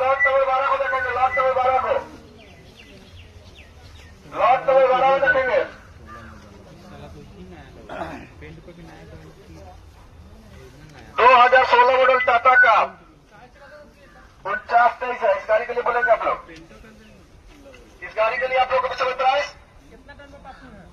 Lot number 12 को देखेंगे, lot number 12 को, लॉट नंबर 12 को देखेंगे। 2016 मॉडल टाटा का 4923 है। इस गाड़ी के लिए बोलेंगे आप लोग, इस गाड़ी के लिए आप लोग को कुछ प्राइस कितना टन में पासिंग है?